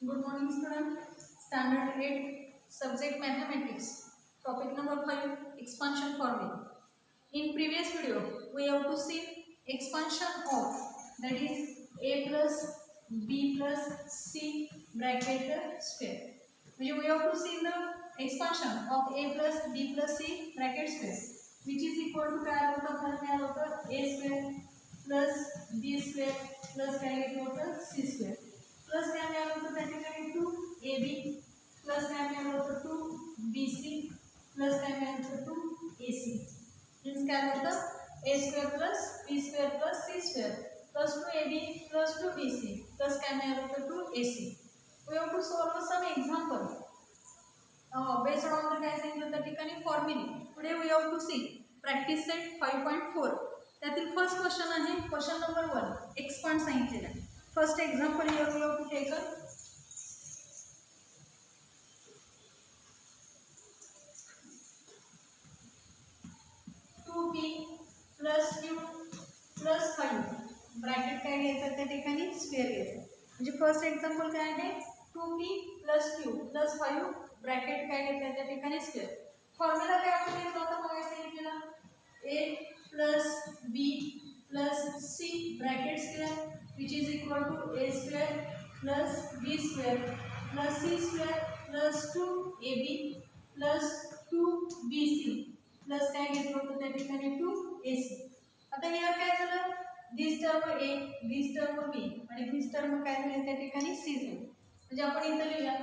Good morning, student. Standard 8, subject mathematics. Topic number 5, expansion formula. In previous video, we have to see expansion of, that is a plus b plus c bracket square. We have to see the expansion of a plus b plus c bracket square, which is equal to काय होता a square plus b square plus काय होता c square plus काय मिळालं होतं त्या ठिकाणी 2ab plus काय मिळालं होतं 2bc plus काय मिळालं होतं 2ac. मीन्स काय होतं a square plus b square plus c square plus 2ab plus 2bc plus काय मिळालं होतं 2ac. We have to solve some example based on the काय सांगितलं त्या ठिकाणी फॉर्म्युले. Today we have to see practice set 5.4. त्यातील फर्स्ट क्वेश्चन आहे question number 1 expand सांगितलेला आहे. First example here we have to take a 2p plus q plus 5 bracket काय घ्यायचं त्या ठिकाणी स्क्वेअर घ्यायचं. म्हणजे फर्स्ट एक्झाम्पल काय आहे 2p plus q plus 5 bracket काय घेतलं त्या ठिकाणी स्क्वेअर. फॉर्म्युला काय आपण घेतला होता मग सांगितलेला a plus b plus c bracket square which is equal to a square plus b square plus c square plus 2ab plus 2bc plus काय घेतलं होतं त्या ठिकाणी 2ac. आता यार काय झालं this term a this term b आणि दिस टर्म काय झाले त्या ठिकाणी c झाले. म्हणजे आपण इथे लिहूया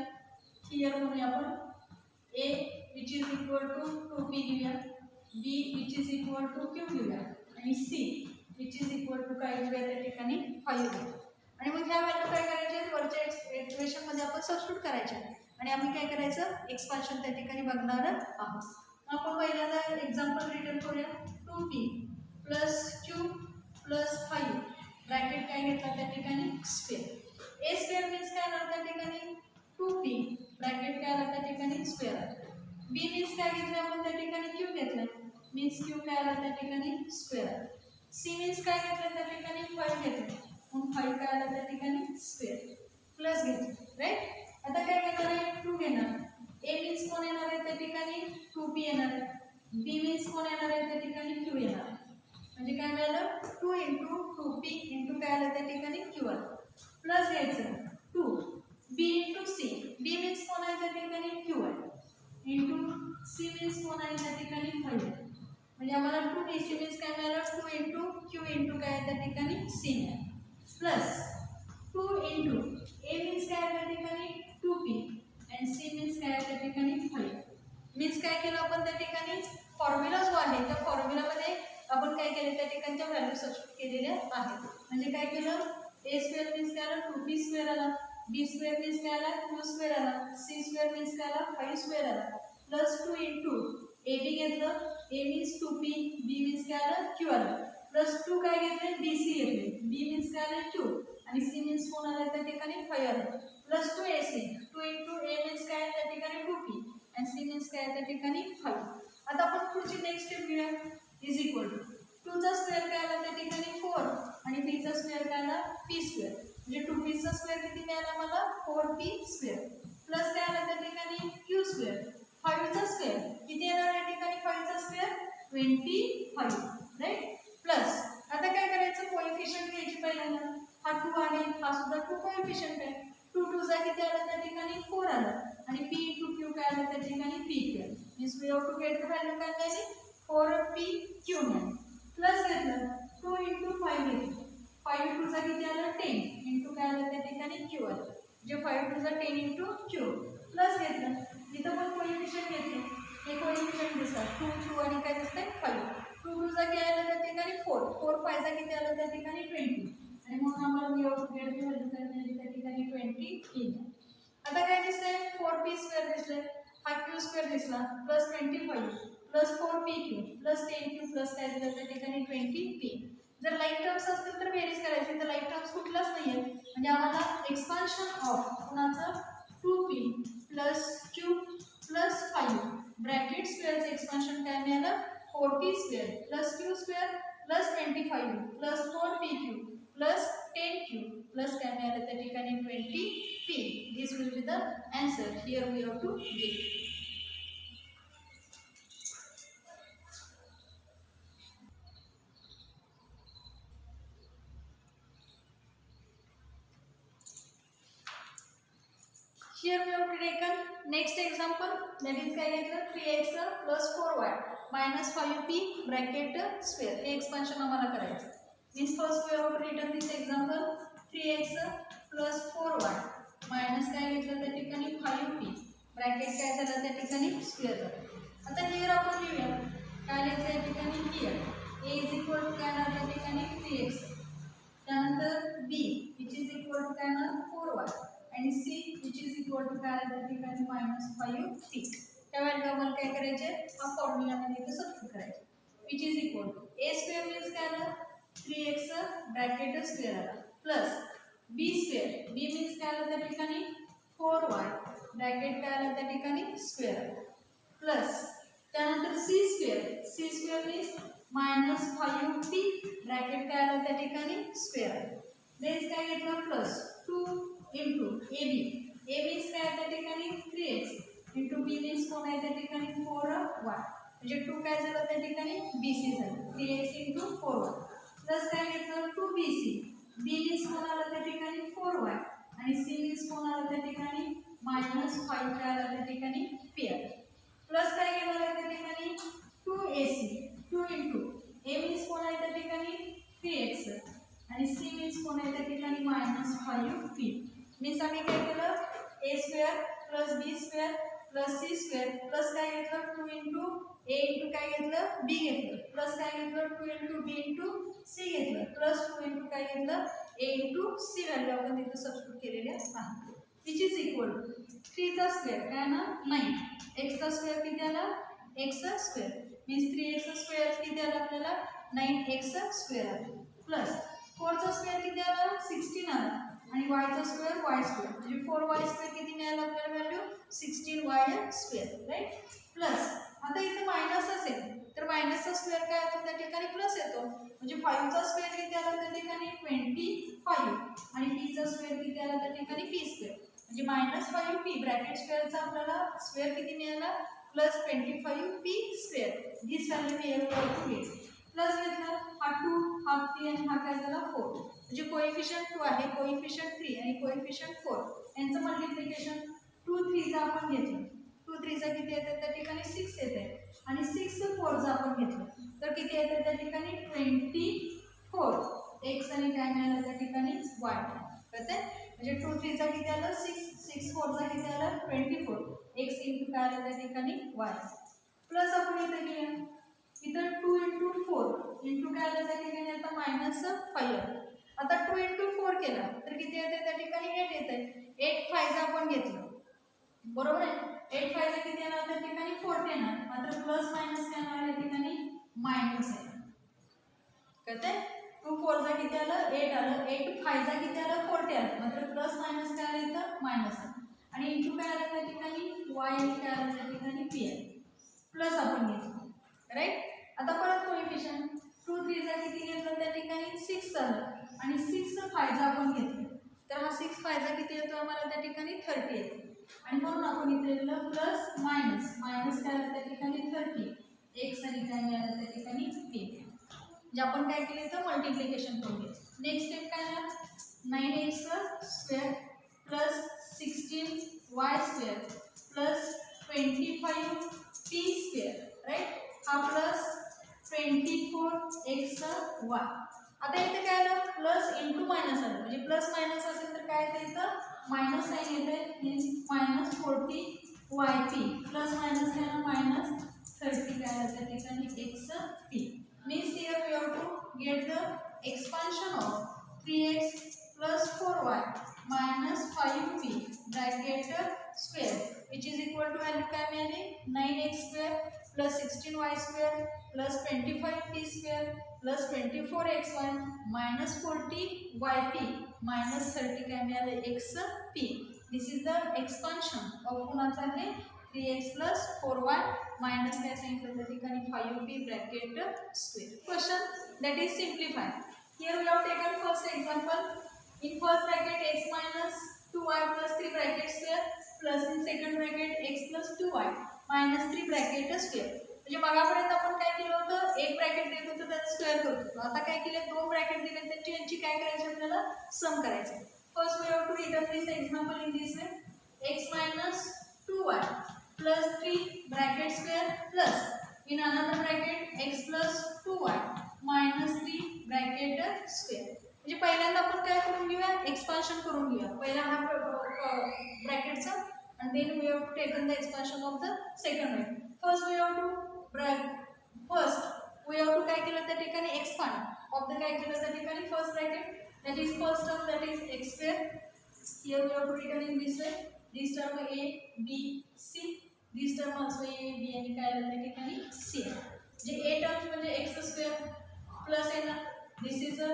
क्लियर म्हणूया आपण a which is equal to 2p लिहूया b which is equal to q लिहूया आणि c which is equal to काय लिहूया त्या ठिकाणी 5 लिहूया. आणि मग ह्या व्हॅल्यू काय करायचे वरच्या एक्सप्रेशन मध्ये आपण सबस्टिट्यूट करायचे आणि आम्ही काय करायचं एक्सपान्शन त्या ठिकाणी बघणार आहोत. आपण पहिल्यांदा एक्झाम्पल रिटर्न करूया 2p plus q plus 5 bracket काय घेतला त्या ठिकाणी स्क्वेअर. a स्क्वेअर मीन्स काय आला त्या ठिकाणी 2p ब्रॅकेट काय आला त्या ठिकाणी स्क्वेअर आला. b मीन्स काय घेतलं आपण त्या ठिकाणी q घेतलं मीन्स q काय आला त्या ठिकाणी स्क्वेअर आला. c मीन्स काय घेतलं त्या ठिकाणी 5 घेतलं मग 5 काय आला त्या ठिकाणी स्क्वेअर प्लस घेतलं राईट. आता काय घेणार आहे 2 घेणार a मीन्स कोण येणार आहे त्या ठिकाणी 2p येणार आहे b मीन्स कोण येणार आहे त्या ठिकाणी q येणार आहे. म्हणजे काय मिळालं 2 × 2p × काय आलं त्या ठिकाणी q आलं प्लस घ्यायचं 2 b × c b मीन्स कोण आहे त्या ठिकाणी q आहे इंटू c मीन्स कोण आहे त्या ठिकाणी 5 आहे. म्हणजे आम्हाला 2bc मीन्स काय मिळालं 2 × q × काय त्या ठिकाणी c मिळालं प्लस 2 × a मीन्स काय त्या ठिकाणी 2p आणि c मीन्स काय त्या ठिकाणी 5. मीन्स काय केलं आपण त्या ठिकाणी फॉर्म्युला जो आहे त्या फॉर्म्युलामध्ये आपण काय केले त्या ठिकाणच्या व्हॅल्यू सबस्टिट्यूट केलेल्या आहेत. म्हणजे काय केलं a स्क्वेअर मीन्स काय आला 2p स्क्वेअर आला b स्क्वेअर मीन्स काय आला q स्क्वेअर आला c स्क्वेअर मीन्स काय आला 5 स्क्वेअर आला प्लस 2 × ab घेतलं a means 2p b means काय आलं q आलं प्लस 2 काय घेतले bc घेतले b मीन्स काय आलं q आणि c मीन्स कोण आलं त्या ठिकाणी 5 आलं प्लस 2ac 2 × a मीन्स काय त्या ठिकाणी 2p आणि c मीन्स काय त्या ठिकाणी 5. आता आपण पुढची नेक्स्ट स्टेप घेऊया इज इक्वल टू 2 चा स्क्वेअर काय आला त्या ठिकाणी 4 आणि p चा स्क्वेअर काय आला p स्क्वेअर. म्हणजे 2p चा स्क्वेअर किती मिळाला मला 4p स्क्वेअर प्लस काय आला त्या ठिकाणी q स्क्वेअर 5 चा स्क्वेअर किती येणार या ठिकाणी 5 चा स्क्वेअर 25 राईट. प्लस आता काय करायचं कोएफिशियंट घ्यायची पहिल्यांदा हा 2 आहे हा सुद्धा 2 कोएफिशियंट आहे 2 2 चा किती आला त्या ठिकाणी 4 आला आणि p × q काय आलं त्या ठिकाणी p². Means we have to get the value काय मिळाली 4pq मिळाली प्लस घेतलं 2 × 5 घेतलं 5 2 चा किती आलं 10 × काय आलं त्या ठिकाणी q आलं जे 5 2 चा 10 × q प्लस घेतलं इथं पण कोएफिशियंट घेतले हे कोएफिशियंट दिसतात 2 q आणि काय दिसतंय 5 2 2 चा किती आलं त्या ठिकाणी 4 4 5 चा किती आलं त्या ठिकाणी 20 आणि मग आम्हाला we have to get the value काय मिळाली त्या ठिकाणी 23. आता काय दिसतंय 4p स्क्वेअर दिसतंय हा q स्क्वेअर दिसला plus 25 plus 4pq plus 10q plus काय दिलं त्या ठिकाणी 20p. जर लाईक टर्म्स असतील तर बेरीज करायची तर लाईक टर्म्स कुठलाच नाहीये म्हणजे आम्हाला एक्सपान्शन ऑफ कोणाचं 2p plus q plus 5 bracket स्क्वेअरचं एक्सपान्शन काय मिळालं 4p square plus q square plus 25 plus 4pq plus 10q plus काय मिळालं त्या ठिकाणी 20p. This will be the answer. Here we have to give. Here we have taken next example, that is काय घेतलं 3x plus 4y minus 5p bracket square. हे expansion आम्हाला करायचं. Means first we have written this example 3x plus 4y minus काय घेतलं त्या ठिकाणी 5p bracket काय झालं त्या ठिकाणी square झालं. आता here आपण लिहूया काय लिहायचं या ठिकाणी here a is equal to काय ना त्या ठिकाणी 3x त्यानंतर b which is equal to काय ना 4y आणि c which is equal to काय त्या ठिकाणी -5p. त्या व्हॅल्यू आम्हाला काय करायचे हा फॉर्म्युला मध्ये इथे सबस्टिट्यूट करायचे which is equal to a square means काय आलं 3x ब्रॅकेट स्क्वेअर आला plus b square b means काय आलं त्या ठिकाणी 4y ब्रॅकेट काय आलं त्या ठिकाणी स्क्वेअर आला प्लस त्यानंतर c square means -5p bracket काय आलं त्या ठिकाणी स्क्वेअर आला देन काय घेतलं plus 2 into AB. A means काय त्या ठिकाणी 3x into B means कोण आहे त्या ठिकाणी 4y म्हणजे 2 काय झालं त्या ठिकाणी BC झालं 3x into 4y प्लस काय घेतलं 2BC B means कोण आलं त्या ठिकाणी 4y आणि C means कोण आलं त्या ठिकाणी -5 काय आलं त्या ठिकाणी P आलं प्लस काय घेणार आहे त्या ठिकाणी 2AC 2 into A means कोण आहे त्या ठिकाणी 3x आणि C means कोण आहे त्या ठिकाणी -5p मीन्स आम्ही काय केलं a square plus b square plus c square plus काय घेतलं 2 into a into काय घेतलं b घेतलं प्लस काय घेतलं 2 into b into c घेतलं प्लस 2 into काय घेतलं a into c व्हॅल्यू आपण इथे सबस्टिट्यूट केलेल्या आहे which is equal to 3 चा स्क्वेअर काय ना 9 x चा स्क्वेअर किती आला x square means 3x square किती आला आपल्याला 9x स्क्वेअर आला प्लस 4 चा स्क्वेअर किती आला 16 आला आणि y चा स्क्वेअर y स्क्वेअर म्हणजे 4y स्क्वेअर किती मिळाला आपल्याला value 16y square right plus आता इथे मायनस असेल तर मायनसचा स्क्वेअर काय होतो त्या ठिकाणी प्लस येतो म्हणजे 5 चा स्क्वेअर किती आला त्या ठिकाणी 25 आणि p चा स्क्वेअर किती आला त्या ठिकाणी p स्क्वेअर म्हणजे -5p ब्रॅकेट स्क्वेअरचा आपल्याला स्क्वेअर किती मिळाला +25p square this value we have to get plus घेतला हा 2 हा 3 आणि हा काय झाला 4 म्हणजे कोएफिशियंट 2 आहे कोएफिशियंट 3 आणि कोएफिशियंट 4 यांचं मल्टिप्लिकेशन 2 3 चा आपण घेतलं 2 3 चा किती येते त्या ठिकाणी 6 येते आणि 6 4 चा आपण घेतलं तर किती येते त्या ठिकाणी 24 x आणि काय मिळालं त्या ठिकाणी y कळते म्हणजे 2 3 चा किती आलं 6 6 4 चा किती आलं 24 x into काय आलं त्या ठिकाणी y प्लस आपण इथे घेऊया इथं 2 into 4 into काय आलं त्या ठिकाणी आता -5 आता 2 into 4 केला तर किती येते त्या ठिकाणी 8 येते 8 5 चा आपण घेतलं बरोबर आहे 8 5 चा किती येणार त्या ठिकाणी 40 येणार मात्र प्लस मायनस काय येणार या ठिकाणी मायनस आहे कळते 2 4 चा किती आलं 8 आलं 8 5 चा किती आलं 40 आलं मात्र प्लस मायनस काय आलं इथं मायनस आहे आणि इंटू काय आलं त्या ठिकाणी y आणि काय आलं त्या ठिकाणी p आहे प्लस आपण घेतलं राईट आता परत कोएफिशियंट 2 3 चा किती घेतलं त्या ठिकाणी 6 आलं आणि 6 5 चा आपण घेतलं तर हा 6 5 चा किती येतो आम्हाला त्या ठिकाणी 30 येतो आणि म्हणून आपण इथे लिहिलं प्लस मायनस मायनस काय आलं त्या ठिकाणी 30 x आणि काय मिळालं त्या ठिकाणी p जे आपण काय केलं तर मल्टिप्लिकेशन करून घेतलं नेक्स्ट स्टेप काय आहे 9x square plus 16y square plus 25p square right हा प्लस 24x y आता इथे काय आलं प्लस इंटू मायनस आलं म्हणजे प्लस मायनस असेल तर काय येतं इथं मायनस साइन येते मीन्स -40yp प्लस मायनस काय ना -30 काय आलं त्या ठिकाणी xp means here we have to get the expansion of 3x plus 4y minus 5p bracket square which is equal to value काय मिळाली 9x square plus 16y square plus 25p square plus 24xy minus 40yp minus 30 काय मिळाले xp this is the expansion of कोणाचा आहे 3x plus 4y minus काय सांगितलं त्या ठिकाणी 5p bracket square question that is simplify here we have taken first example in first bracket x minus 2y plus 3 bracket square plus in second bracket x plus 2y minus 3 bracket square. म्हणजे मगापर्यंत आपण काय केलं होतं, एक bracket देत होतो त्याचा square करत होतो. आता काय केले, दोन ब्रॅकेट दिले त्यांची यांची काय करायची आपल्याला, सम करायचे. First we have to return this example in this way, x minus 2y plus 3 bracket square plus in another bracket x plus 2y minus 3 bracket square. म्हणजे पहिल्यांदा आपण काय करून घेऊया, एक्सपान्शन करून घेऊया पहिला हा ब्रॅकेटचा, and then we have taken the expansion of the second bracket. First we have to काय केलं त्या ठिकाणी expand of the काय केलं त्या ठिकाणी first bracket, that is first term, that is x square. Here we have to written in this way, this term a b c, this term also a b आणि काय आलं त्या ठिकाणी c. जे a term म्हणजे x square plus आहे ना, this is a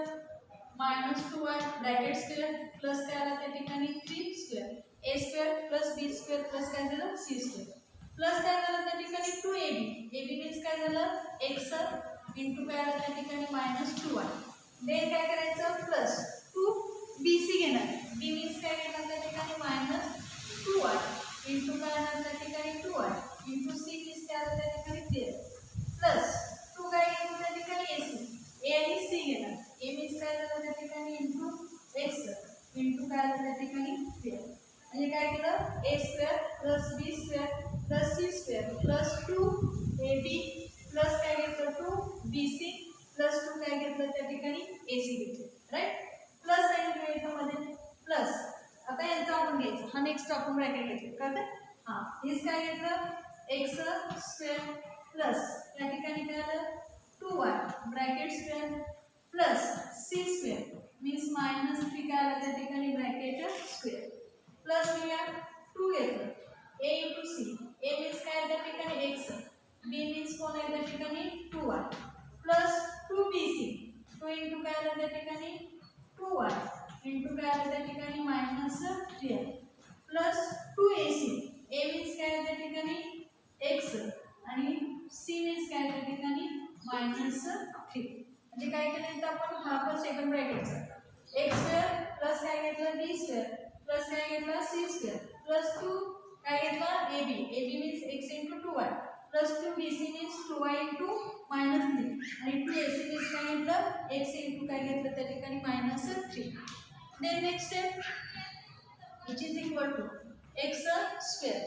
minus 2y bracket square plus काय आलं त्या ठिकाणी 3 square, a square plus b square plus काय झालं c square plus काय झालं त्या ठिकाणी 2ab, ab means काय झालं x into काय आलं त्या ठिकाणी minus 2y. then काय करायचं प्लस 2bc घेणार, b means काय घेणार त्या ठिकाणी minus 2y into काय आलं त्या ठिकाणी 2y into c means काय आलं त्या ठिकाणी 13 प्लस 2 काय घेणार त्या ठिकाणी ac, a आणि c घेणार, a means काय झालं त्या ठिकाणी into x into काय आलं त्या ठिकाणी 13. म्हणजे काय केलं, a square plus b square plus c square plus 2ab plus काय घेतलं 2bc plus 2 काय घेतलं त्या ठिकाणी ac घेतलं, राईट. प्लस साइन घेऊया मध्ये प्लस. आता यांचा आपण घ्यायचं, हा नेक्स्ट आपण ब्रॅकेट घेतलं कळतं. हां, हेच काय घेतलं x स्क्वेअर प्लस त्या ठिकाणी काय आलं 2y bracket square plus c square means minus 3 काय आलं त्या ठिकाणी ब्रॅकेट स्क्वेअर प्लस मी या 2 घेतलं a into c, a means काय त्या ठिकाणी x, b मीन्स कोण आहे त्या ठिकाणी 2y प्लस 2bc, 2 into काय आलं त्या ठिकाणी 2y into काय आलं त्या ठिकाणी minus 3 plus 2ac, a means काय त्या ठिकाणी x आणि c मीन्स काय त्या ठिकाणी मायनस 3. म्हणजे काय केलं तर आपण हा पण सेकंड ब्रॅकेटचा x स्क्वेअर प्लस काय घेतलं b स्क्वेअर प्लस काय घेतलं c स्क्वेअर प्लस 2 काय घेतलं ab, ab means x into 2y plus 2bc means 2y into minus 3 आणि 2ac मीन्स काय घेतलं x into काय घेतलं त्या ठिकाणी minus 3. Then next step which is equal to x square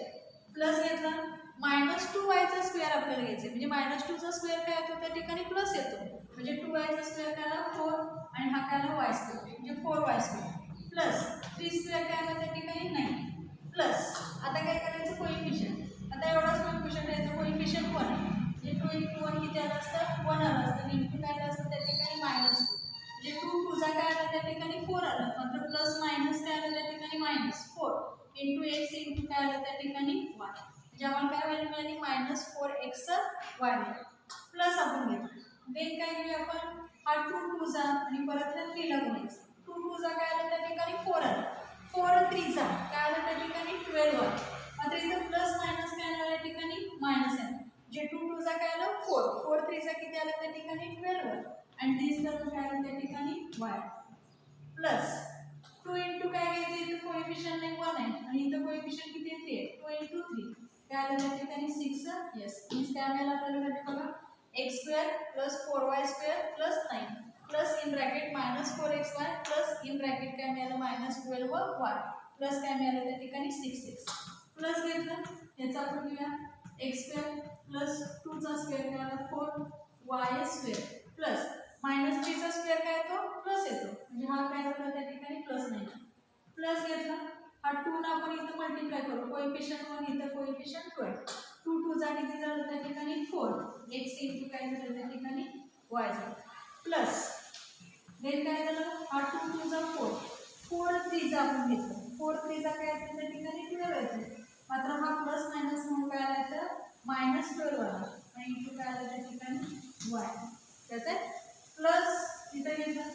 plus घेतला मायनस 2y चा स्क्वेअर आपल्याला घ्यायचं, म्हणजे मायनस 2 चा स्क्वेअर काय येतो त्या ठिकाणी प्लस येतो, म्हणजे 2y चा स्क्वेअर काय आला 4 आणि हा काय आला y स्क्वेअर म्हणजे 4y स्क्वेअर प्लस 3 स्क्वेअर काय आला त्या ठिकाणी 9 प्लस आता काय करायचं कोइफिशियंट. आता एवढाच कोइफिशियंट याचा कोइफिशियंट 1 आहे, म्हणजे 2 into 1 किती आलं असतं 1 आलं असतं, इंटू काय आलं असतं त्या ठिकाणी मायनस 2, म्हणजे 2 2 काय आलं त्या ठिकाणी 4 आलं, नंतर प्लस मायनस काय आलं त्या ठिकाणी मायनस 4 इंटू x इंटू काय आलं त्या ठिकाणी y, म्हणजे आम्हाला काय व्हॅल्यू मिळाली मायनस 4xy प्लस आपण घेतो. देन काय घेऊया आपण हा 2 2 आणि परत 3 ला गुणायचं, 2 2 काय आलं त्या ठिकाणी 4 आलं, 4 3 काय आलं त्या ठिकाणी 12 आलं. आता इथं प्लस मायनस काय आलं त्या ठिकाणी मायनस आहे, जे 2 2 काय आलं 4 4 3 किती आलं त्या ठिकाणी 12 आलं आणि दिस टर्म काय आलं त्या ठिकाणी y प्लस 2 इंटू काय घ्यायचं इथं कोएफिशियंट 1 आहे आणि इथं कोएफिशियंट किती आहे 3 2 इंटू 3 काय आलं त्या ठिकाणी 6 यस मीन्स काय मिळालं आपल्याला बघा x square plus 4y square plus 9 plus in bracket minus 4xy plus in bracket काय मिळालं मायनस 12y प्लस काय मिळालं त्या ठिकाणी 6x प्लस घेतलं याचा आपण घेऊया x स्क्वेअर प्लस 2 चा स्क्वेअर काय आला 4y स्क्वेअर प्लस मायनस 3 चा स्क्वेअर काय येतो प्लस येतो, म्हणजे हा काय होता त्या ठिकाणी प्लस नाही प्लस घेतला हा 2 ना आपण इथं मल्टिप्लाय करू कोएफिशियंट 1 इथं कोएफिशियंट 12 2 2 चा किती झालं त्या ठिकाणी 4 x इंटू काय झालं त्या ठिकाणी y झालं प्लस देन काय झालं हा 2 2 चा 4 4 3 चा आपण घेतलं 4 3 चा काय येतं त्या ठिकाणी 12 येतं, मात्र हा प्लस मायनस म्हणून काय आला तर मायनस 12 आला आणि इंटू काय आलं त्या ठिकाणी y त्यात प्लस इथं घेतलं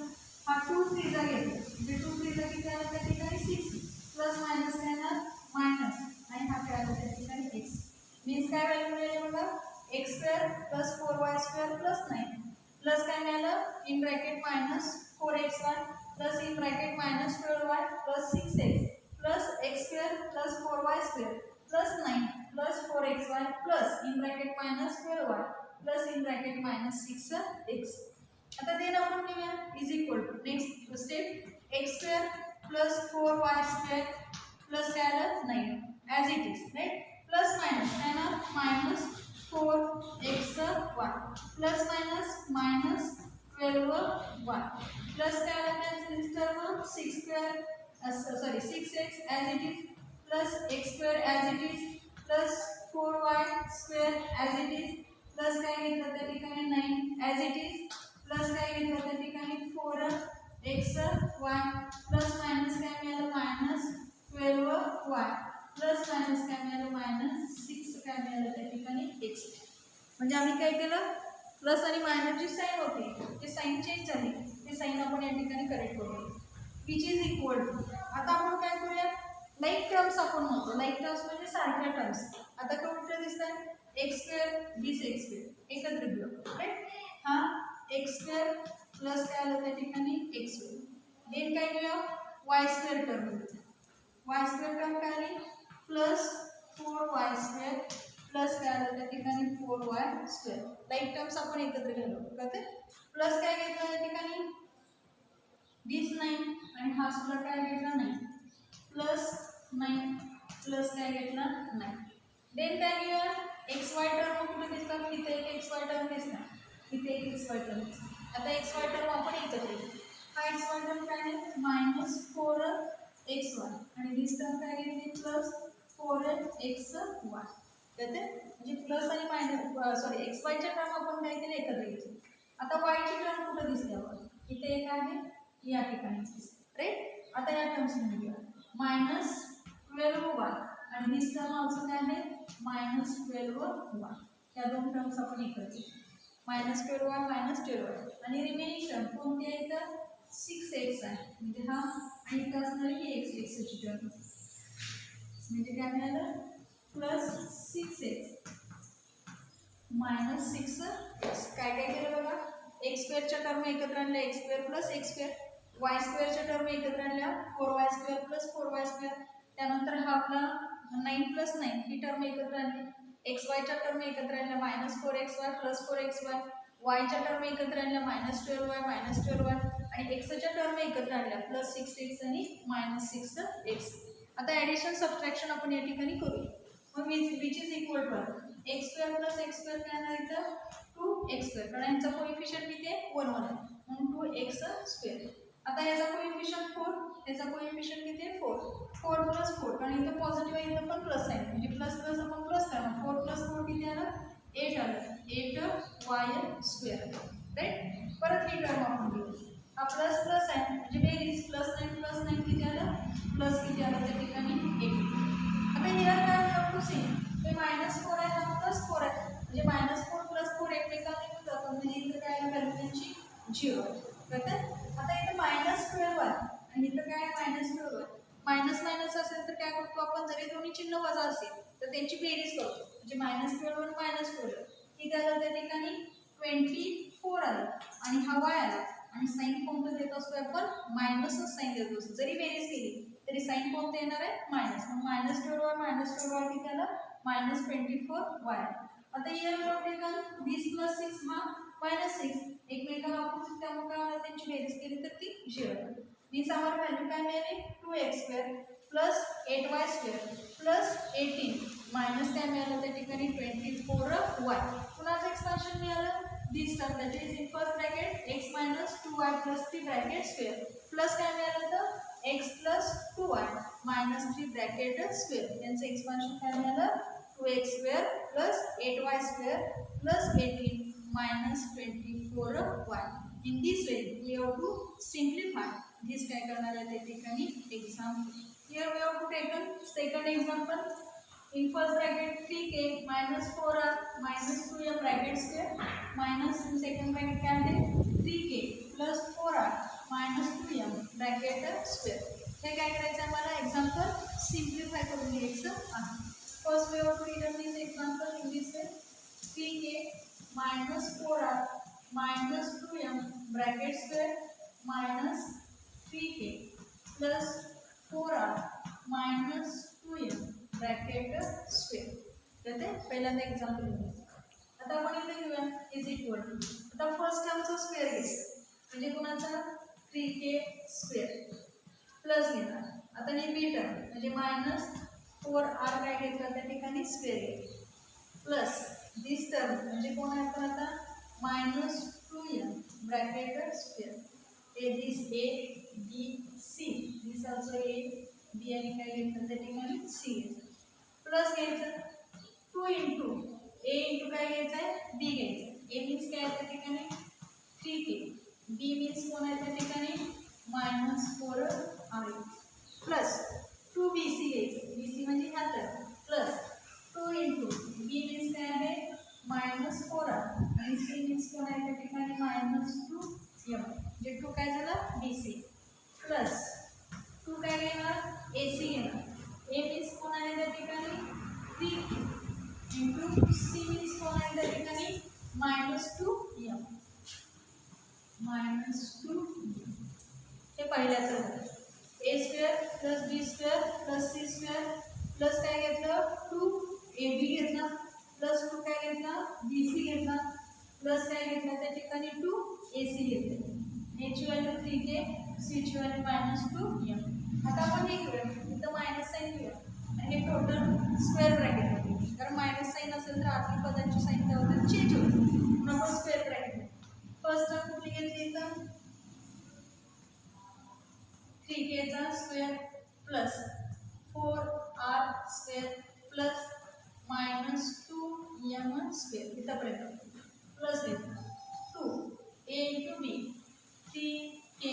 हा 2 3 चा घेतलं म्हणजे 2 3 चा किती आलं त्या ठिकाणी 6 प्लस मायनस काय येणार मायनस आणि हा काय आलं त्या ठिकाणी x मीन्स काय व्हॅल्यू मिळाली बघा x square plus 4y square plus 9 plus काय मिळालं in bracket minus 4xy plus in bracket minus 12y plus 6x x square plus 4y square plus 9 plus 4xy plus in bracket minus 12y plus in bracket minus 6x. आता ते आपण लिहूया is equal to next step x square plus 4y square plus काय आलं 9 as it is right plus minus काय ना minus 4xy plus minus 12y plus काय आलं त्या term 6 square 6x as it is plus x square as it is plus 4y square as it is plus काय घेतलं त्या ठिकाणी 9 as it is plus काय घेतलं त्या ठिकाणी 4xy plus minus काय मिळालं minus 12y plus minus काय मिळालं minus 6 काय मिळालं त्या ठिकाणी x. म्हणजे आम्ही काय केलं प्लस आणि मायनसची साइन होती ते साइन चेंज झाली ते साइन आपण या ठिकाणी करेक्ट करूया विच इज इक्वल टू. आता आपण काय करूया लाईक टर्म्स आपण म्हणतो लाईक टर्म्स म्हणजे सारख्या टर्म्स. आता कुठे दिसतात x स्क्वेअर दिस x स्क्वेअर एकत्र घेऊ राईट हा x स्क्वेअर प्लस काय आलं त्या ठिकाणी x स्क्वेअर देन काय घेऊया y square term y square term काय आली प्लस 4y स्क्वेअर प्लस काय आलं त्या ठिकाणी 4y स्क्वेअर लाईक टर्म्स आपण एकत्र घेऊ कळते प्लस काय घेतलं त्या ठिकाणी दिस 9 आणि हा सुद्धा काय घेतला 9 प्लस 9 प्लस काय घेतला 9 देन काय घेऊया xy टर्म कुठे दिसतात इथे एक xy टर्म दिसणार इथे एक xy टर्म दिसणार. आता xy टर्म आपण एकत्र घेऊ हा xy टर्म काय आहे -4xy आणि दिस टर्म काय घेतली प्लस 4xy कळते म्हणजे प्लस आणि मायनस xy च्या टर्म आपण काय केले एकत्र घेतले. आता y ची टर्म कुठे दिसते आपण इथे एक आहे या ठिकाणी दिसते राईट. आता या टर्म्स घेऊया -12y आणि दिस टर्म आल्सो काय आहे -12y या दोन टर्म्स आपण एकत्र घेऊ -12y -12y आणि रिमेनिंग टर्म कोणती आहे तर 6x आहे म्हणजे हा आणि इथं असणार की x ची टर्म म्हणजे काय मिळालं प्लस 6x मायनस 6x काय काय केलं बघा x स्क्वेअरच्या टर्म एकत्र आणल्या x square plus x square y स्क्वेअरच्या टर्म एकत्र आणल्या 4y square plus 4y square त्यानंतर हा आपला 9 प्लस 9 ही टर्म एकत्र आणली xy च्या टर्म एकत्र आणल्या -4xy प्लस 4xy y च्या टर्म एकत्र आणल्या -12y 12y आणि x च्या टर्म एकत्र आणल्या प्लस 6x आणि -6x. आता ॲडिशन सबट्रॅक्शन आपण या ठिकाणी करूया मग which is equal to x square plus x square काय आहे इथं 2x स्क्वेअर कारण यांचा कोएफिशियंट किती आहे 1 1 आहे म्हणून 2x स्क्वेअर. आता याचा कोएफिशियंट 4 याचा कोएफिशियंट किती आहे 4 4 प्लस 4 कारण इथं पॉझिटिव्ह आहे इथं पण प्लस आहे म्हणजे प्लस प्लस आपण प्लस करणार 4 प्लस 4 किती आलं 8 आलं 8y स्क्वेअर राईट. परत ही टर्म आपण घेऊ हा प्लस प्लस आहे म्हणजे बेरीज +9 किती आलं प्लस किती आलं त्या ठिकाणी 8. आता हिअर काय होतं टू सेम ते -4 आहे हा +4 आहे म्हणजे -4 + 4 एकमेकांना निघून जातात म्हणजे इथं काय आहे व्हॅल्यू त्यांची 0 आहे कळतं. आता इथं -12 आहे आणि इथं काय -12 आहे मायनस मायनस असेल तर काय करतो आपण जरी दोन्ही चिन्ह वजा असेल तर त्यांची बेरीज करतो म्हणजे -12 आणि -12 किती आलं त्या ठिकाणी 24 आलं आणि हा y आला आणि साइन कोणतं देत असतो आपण मायनसच साइन देत असतो जरी बेरीज केली तरी साइन कोणतं येणार आहे मायनस मग -12y किती आलं -24y. आता हिअर वी हॅव टेकन दिस + 6 हा -6 एकमेकांना ऑपोजिट त्यामुळे काय त्यांची बेरीज केली तर ती 0 आहे. मीन्स आम्हाला व्हॅल्यू काय मिळाली 2x² plus 8y² plus 18 minus काय मिळालं त्या ठिकाणी 24y. पुन्हा एक्सपान्शन मिळालं this term that is in first bracket x - 2y + 3 bracket square plus काय मिळालं तर x + 2y - 3 ब्रॅकेट स्क्वेअर यांचं एक्सपान्शन काय मिळालं 2x² plus 8y² plus 18 -24y. In this way we have to simplify this काय करणार आहे त्या ठिकाणी exam. Here we have to take second example. In first bracket 3k minus 4r minus 2m bracket square minus in second bracket काय आहे 3k plus 4r minus 2m bracket square. हे काय करायचं आम्हाला एक्झाम्पल सिम्प्लिफाय करून घ्यायचं आहे. First way of return this example in this way 3k minus 4r minus 2m bracket square minus 3k plus 4r -2m bracket square. येते पहिल्यांदा example घेऊ. आता आपण इथे घेऊया इज इक्वल टू, आता फर्स्ट टर्मचा स्क्वेअर घ्यायचा म्हणजे कुणाचा 3k स्क्वेअर प्लस घेणार. आता हे बी टर्म म्हणजे -4r काय घेतलं त्या ठिकाणी स्क्वेअर घेतलं प्लस दिस टर्म म्हणजे कोण आहे आपण आता -2m bracket square. This a b c this also a b आणि काय घेतलं त्या ठिकाणी c घेतलं प्लस घ्यायचं 2 इंटू a इंटू काय घ्यायचं आहे b घ्यायचं. a मीन्स काय आहे त्या ठिकाणी 3k, b मीन्स कोण आहे त्या ठिकाणी -4r प्लस 2bc घ्यायचं. bc म्हणजे हा तर प्लस 2 इंटू b मीन्स काय आहे -4r आणि c मीन्स कोण आहे त्या ठिकाणी -2m म्हणजे 2 काय झालं bc प्लस 2 काय घेणार ac घेणार. a मीन्स कोण आहे त्या ठिकाणी 3k इंटू c मीन्स कोण आहे त्या ठिकाणी -2m हे पहिल्याचं झालं. a square plus B square plus C square plus काय घेतलं 2ab घेतला प्लस 2 काय घेतला bc घेतला प्लस काय घेतला त्या ठिकाणी 2ac घेतले. याची व्हॅल्यू 3k c ची व्हॅल्यू -2m. आता आपण हे घेऊया इथं मायनस साईन घेऊया आणि हे टोटल स्क्वेअर ब्रॅकेट होते कारण मायनस साईन असेल तर आतली पदांची साईन काय होते चेंज होते म्हणून आपण स्क्वेअर ब्रॅकेट. फर्स्ट टर्म कुठली घेतली इथं 3k चा square plus 4r square plus -2m square इथंपर्यंत प्लस घेतला 2a into b 3k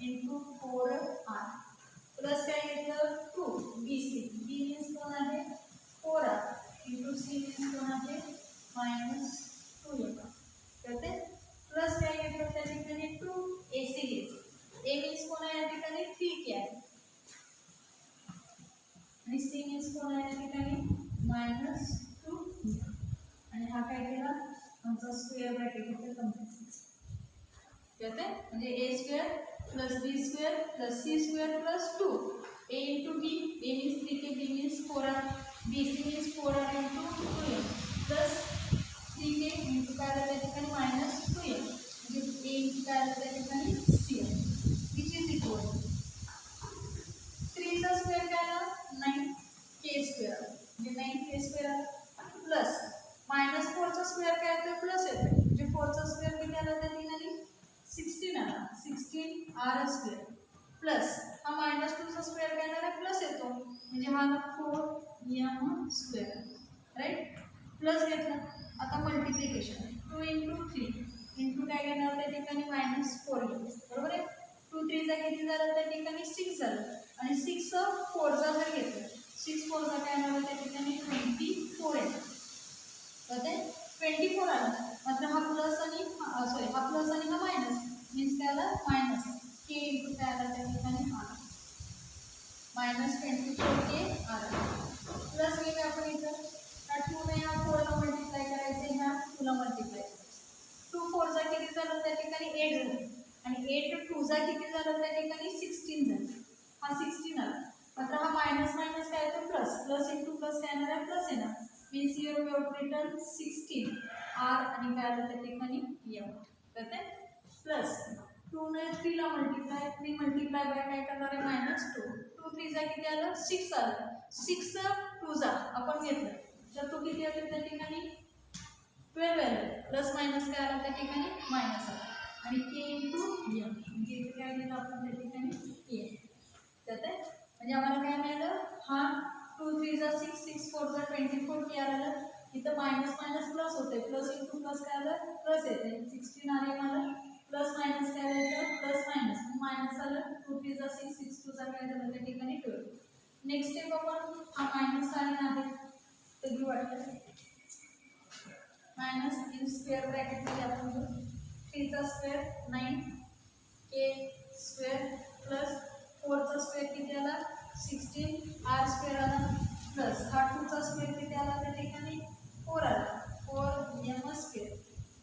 into 4r plus काय घेतलं 2bc b मीन्स कोण आहे 4r इंटू c मीन्स कोण आहे -2m कळते प्लस काय घेतलं त्या ठिकाणी 2ac घ्यायचं. a मीन्स कोण आहे या ठिकाणी 3k आहे आणि c मीन्स कोण आहे या ठिकाणी -2 आणि हा काय केला आमचा स्क्वेअर ब्रॅकेट इथे कंप्लीट कळते म्हणजे a square plus b square plus c square plus 2 a into b a means 3k b means 4r bc means 4r into 2m plus 3k into काय आलं त्या ठिकाणी -2m म्हणजे a इंटू काय आलं त्या ठिकाणी c विच इज इक्वल 3 चा स्क्वेअर काय आला 9k स्क्वेअर म्हणजे 9k स्क्वेअर प्लस -4 चा स्क्वेअर काय येतो प्लस येतो म्हणजे 4 चा स्क्वेअर किती आला त्या ठिकाणी 16 आला 16r स्क्वेअर प्लस हा -2 चा स्क्वेअर काय येणार आहे प्लस येतो म्हणजे हा 4m स्क्वेअर राईट प्लस घेतला. आता मल्टिप्लिकेशन 2 इंटू 3 इंटू काय घेणार त्या ठिकाणी -4 घेतो बरोबर आहे. 2 3 चा किती झालं त्या ठिकाणी 6 झालं आणि 6 4 चा जर घेतलं 6 4 चा काय येणार त्या ठिकाणी 24 येतं कळते 24 आला मात्र हा प्लस आणि हा प्लस आणि हा मायनस मीन्स काय आला मायनस k इंटू काय आला त्या ठिकाणी आला -24k आला प्लस घेऊया आपण इथं हा 2 ने हा 4 ला मल्टिप्लाय करायचे ह्या 2 ला मल्टिप्लाय करायचं 2 4 चा किती झालं त्या ठिकाणी 8 झालं आणि 8 2 चा किती झालं त्या ठिकाणी 16 झालं हा 16 आला मात्र हा मायनस मायनस काय येतो प्लस प्लस इंटू प्लस काय येणार आहे प्लस येणार means your way of return 16 r आणि काय आलं त्या ठिकाणी m कळते प्लस 2 ने 3 ला मल्टिप्लाय 3 मल्टिप्लाय बाय काय करणार आहे -2 2 3 चा किती आलं 6 आलं 6 2 चा आपण घेतलं तर तो किती येतो त्या ठिकाणी 12 आलं प्लस मायनस काय आला त्या ठिकाणी मायनस आला आणि k इंटू m म्हणजे इथे काय लिहिलं आपण त्या ठिकाणी k कळते म्हणजे आम्हाला काय मिळालं हा 2 3 चा 6 6 4 चा 24 k आलं इथं मायनस मायनस प्लस होते प्लस इंटू प्लस काय आलं प्लस येते 16 r आलं प्लस मायनस काय आलं प्लस मायनस मायनस आलं 2 3 चा 6 6 2 चा काय झालं त्या ठिकाणी 12. नेक्स्ट स्टेप आपण हा मायनस साइन आहे तर घेऊ वाटतं मायनस इन स्क्वेअर ब्रॅकेट मध्ये आपण घेऊ 3 चा स्क्वेअर 9k स्क्वेअर प्लस 4 चा स्क्वेअर किती आला 16 r स्क्वेअर आला प्लस हा 2 चा स्क्वेअर किती आला त्या ठिकाणी 4 आला 4m स्क्वेअर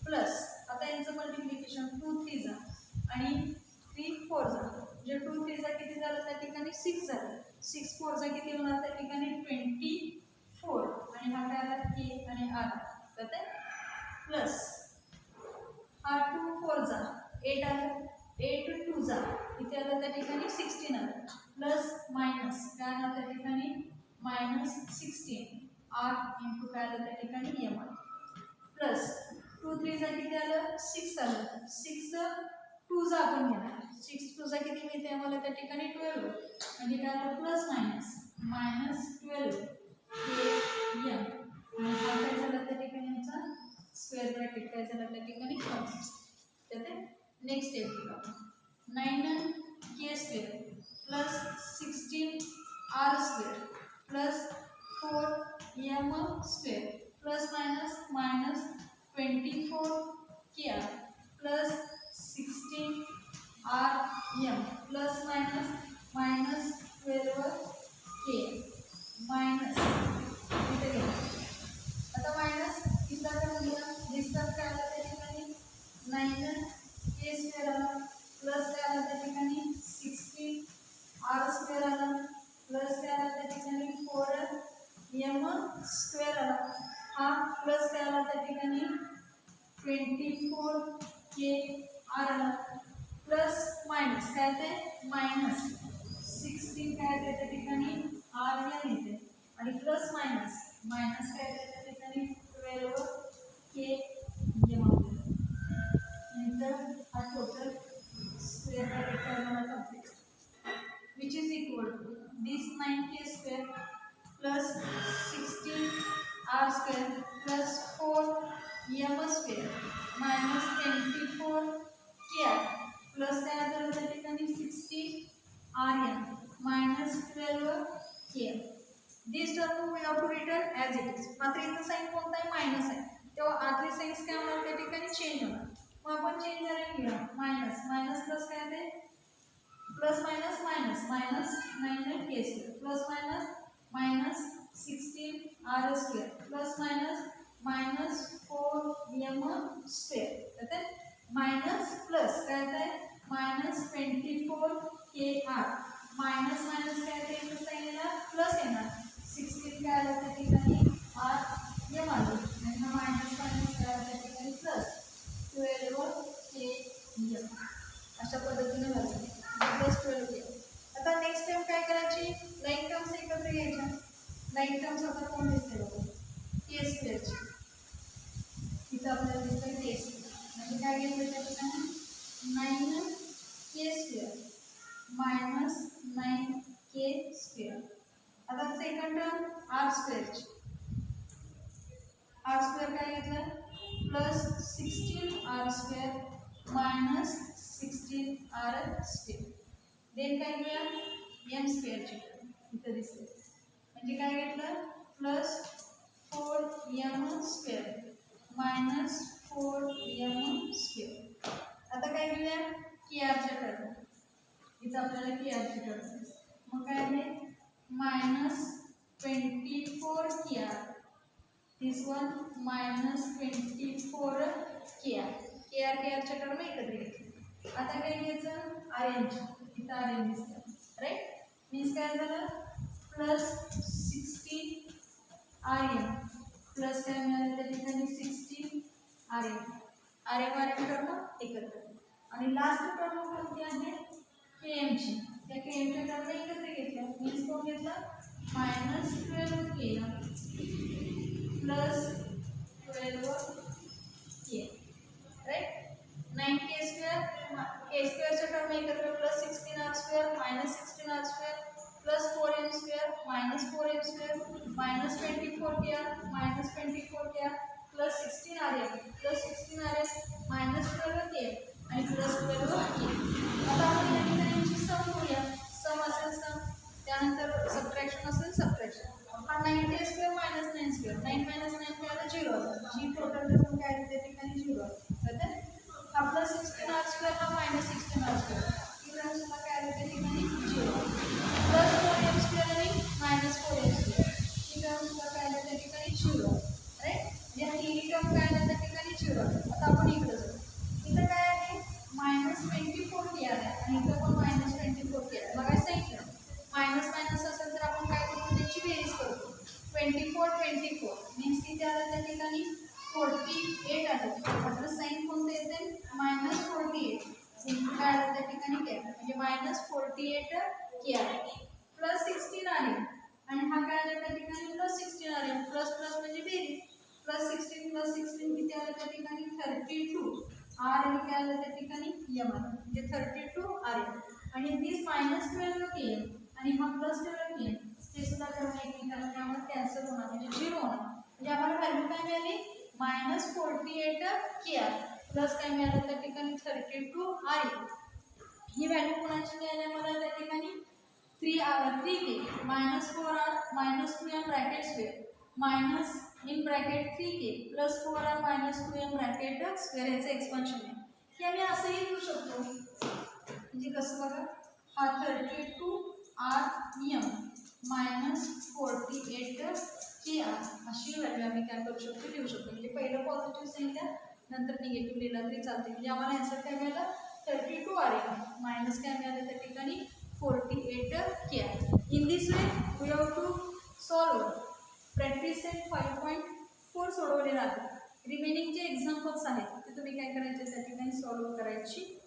प्लस आता यांचं मल्टिप्लिकेशन 2 3 आणि 3 4 म्हणजे 2 3 किती झालं त्या ठिकाणी 6 झालं 6 4 किती होणार त्या ठिकाणी 24 आणि हा काय आला के आणि आर कळतंय प्लस हा 2 4 8 आलं 8 2 इथे आलं त्या ठिकाणी 16 आलं प्लस मायनस काय आलं त्या ठिकाणी -16 आर इंटू काय आलं त्या ठिकाणी एम आलं प्लस 2 3 किती आलं 6 आलं 6 2 आपण घेणार 6 2 किती मिळते आम्हाला त्या ठिकाणी 12 म्हणजे काय आलं प्लस मायनस -12 हे एम आणि हा काय झाला त्या ठिकाणी आमचा स्क्वेअर ब्रॅकेट काय झाला त्या ठिकाणी त्यात नेक्स्ट स्टेप बघा 9 k square plus 16 r square plus 4 m square plus minus -24 k r plus 16 r m plus -12 k minus इथे घ्या आता मायनस इथं काय म्हणलं डिस्टन्स काय आला त्या ठिकाणी 9 के स्क्वेअर आला प्लस काय आला त्या ठिकाणी 16 आर स्क्वेअर आला प्लस काय आला त्या ठिकाणी 4 एम स्क्वेअर आला हा प्लस काय आला त्या ठिकाणी 24 के आर आला प्लस मायनस काय ते मायनस 16 काय ते त्या ठिकाणी आर एम येते आणि प्लस मायनस काय ते त्या ठिकाणी 12 के एम नंतर हा टोटल स्क्वेअर ब्रॅकेट करणार complete which is equal to this 9k square plus 16 r square plus 4 m square minus 24 k plus काय झालं त्या ठिकाणी 60 rm minus 12 k this term we have to return as it is मात्र इथं sign कोणता आहे minus आहे तेव्हा आतले साइन्स काय होणार त्या ठिकाणी चेंज होणार मग आपण चेंज करायला घेऊया मायनस प्लस काय ते plus minus 9 k square plus minus 16 r square plus minus 4 m square तर मायनस प्लस काय आहे -24 के आर मायनस काय ते इथं साइन येणार प्लस येणार 16 काय आलं त्या ठिकाणी आर एम आलं आणि हा मायनस काय आलं त्या ठिकाणी प्लस 12 के एम अशा पद्धतीने झालं प्लस 12 के आता नेक्स्ट टाइम काय करायची लाईन टर्म्स एकत्र घ्यायच्या लाईन टर्म्स आता कोण दिसते बघा के स्क्वेअरची इथं आपल्याला दिसतं के स्क्वेअर म्हणजे काय घेतलं त्या ठिकाणी 9 k square minus 9 k square आता सेकंड टर्म आर स्क्वेअरची आर स्क्वेअर काय घेतलं plus 16 r square minus 16 r square then काय घेऊया एम स्क्वेअरची इथं दिसते म्हणजे काय घेतलं plus 4 m square minus 4 m square आता काय घेऊया के आरच्या टर्म इथं आपल्याला के आरची टर्म मग काय आहे मायनस 24 के आर दिस वन मायनस 24 के आरच्या टर्म एकत्र घेतली आता काय घ्यायचं आर एनची इथं आर एन दिसतं राईट मीन्स काय झालं प्लस 16 आर एन प्लस काय मिळालं त्या ठिकाणी 16 आर एन टर्म एकत्र आणि लास्ट टर्म कोणती आहे के एमची त्या के एमच्या टर्म एकत्र घेतल्या मीन्स कोण घेतलं minus 12 k plus 12 k right 9 k स्क्वेअरच्या टर्म एकत्र plus 16 r square minus 16 r square plus 4 m square minus 4 m square minus 24 k r minus 24 k r plus 16 r m plus 16 r m minus 12 k आणि plus 12 के आता आपण या ठिकाणी सम करूया सम असेल सम त्यानंतर सबट्रॅक्शन असेल सबट्रॅक्शन हा 9 k square minus 9 square 9 minus 9 काय आलं 0 आलं जी टोटल रकम काय आहे त्या ठिकाणी 0 आलं हा प्लस 16 आर स्क्वेअर हा मायनस 16 आर स्क्वेअर ही टर्म तुला काय आलं त्या ठिकाणी 0 प्लस 4 एम स्क्वेअर आणि मायनस 4 एम स्क्वेअर ही टर्म तुला काय आलं त्या ठिकाणी 0 राईट या तिन्ही टर्म काय आलं त्या ठिकाणी 0 आता आपण इकडे जाऊ इथं काय आहे -24 के आर आहे आणि इथं पण आणि के म्हणजे -48 KR प्लस 16 आहे आणि हा काय आला त्या ठिकाणी +16 आले प्लस प्लस म्हणजे बेरीज +16 किती आलं त्या ठिकाणी 32 आर आणि काय आलं त्या ठिकाणी एम आलं म्हणजे 32 आर आणि दिस -12 KM आणि हा +12 KM ते सुद्धा करून एकमेकांना त्यामुळे कॅन्सल होणार म्हणजे 0 होणार म्हणजे आम्हाला व्हॅल्यू काय मिळाली -48 KR प्लस काय मिळालं त्या ठिकाणी 32 आर ही व्हॅल्यू कोणाची मिळाली मला त्या ठिकाणी 3K -4R -2M bracket square minus in bracket 3K + 4R - 2M bracket square याचं एक्सपान्शन आहे की आम्ही असंही लिहू शकतो म्हणजे कसं बघा हा 32REM -48KR अशी व्हॅल्यू आम्ही काय करू शकतो लिहू शकतो म्हणजे पहिलं पॉझिटिव्ह सांगितलं नंतर निगेटिव्ह लिहिला तरी चालते म्हणजे आम्हाला आन्सर काय मिळालं 32REM मायनस काय मिळालं त्या ठिकाणी 48KR. In this way we have to solve practice set 5.4 सोडवलेला आहे रिमेनिंग जे एक्झाम्पल्स आहेत ते तुम्ही काय करायचे त्या ठिकाणी सॉल्व्ह करायची